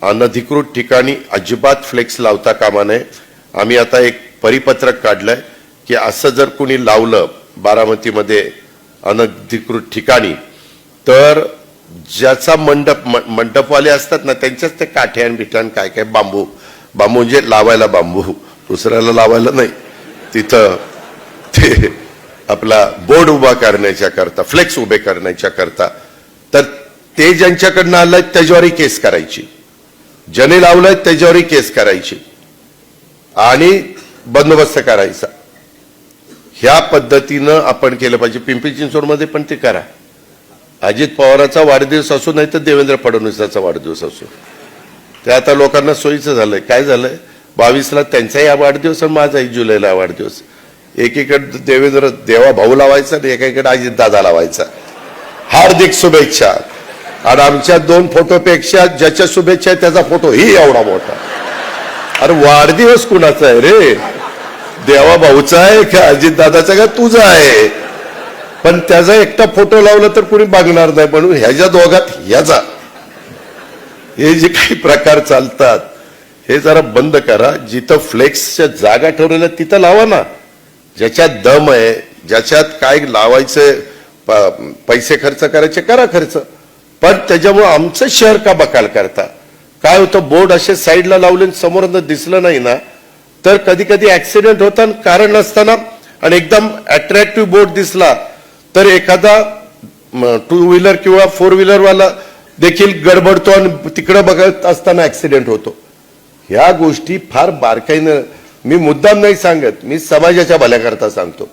अनधिकृत ठिकाणी अजिबात फ्लेक्स लावता कामा नये। आम्ही आता एक परिपत्रक काढलंय की असं जर कोणी लावलं बारामतीमध्ये अनधिकृत ठिकाणी तर ज्याचा मंडपवाले असतात ना त्यांच्याच ते काठे आणि बिठाण काय काय बांबू म्हणजे लावायला बांबू दुसऱ्याला लावायला नाही तिथं ते आपला बोर्ड उभा करण्याच्या करता फ्लेक्स उभे करण्याच्या करता तर ते ज्यांच्याकडनं आलंय त्याच्यावरही केस करायची ज्याने लावलंय त्याच्यावरही केस करायची आणि बंदोबस्त करायचा। ह्या पद्धतीनं आपण केलं पाहिजे। पिंपरी चिंचवडमध्ये पण ते करा। अजित पवारांचा वाढदिवस असो नाही तर देवेंद्र फडणवीसांचा वाढदिवस असो ते आता लोकांना सोयीचं झालंय। काय झालंय 22ला त्यांचाही वाढदिवस आणि माझाही जुलैला वाढदिवस एकीकडे देवेंद्र देवा भाऊ लावायचा आणि एकीकडे अजित दादा लावायचा हार्दिक शुभेच्छा आणि आमच्या 2 फोटोपेक्षा ज्याच्या शुभेच्छा आहे त्याचा फोटो ही एवढा मोठा। अरे वाढदिवस कुणाचा आहे रे देवा भाऊचा आहे का अजित दादाचा का तुझा आहे पण त्याचा एकटा फोटो लावला तर कोणी बघणार नाही म्हणून ह्याच्या दोघात ह्याचा हे जे काही प्रकार चालतात हे जरा बंद करा। जिथं फ्लेक्सच्या जागा ठरवल्या तिथं लावा ना ज्याच्यात दम आहे ज्याच्यात काय लावायचं पैसे खर्च करायचे करा खर्च पण त्याच्यामुळे आमचं शहर का बकाल करता। काय होतं बोर्ड असे साईडला लावले समोरनं दिसलं नाही ना तर कधी कधी ऍक्सिडेंट होता कारण नसताना आणि एकदम अट्रॅक्टिव्ह बोर्ड दिसला तर एखादा 2 व्हीलर किंवा 4 व्हीलर वाला देखील गडबडतो आणि तिकडे बघत असताना ऍक्सिडेंट होतो। ह्या गोष्टी फार बारकाईनं मी मुद्दाम नाही सांगत मी समाजाच्या भल्याकरता सांगतो।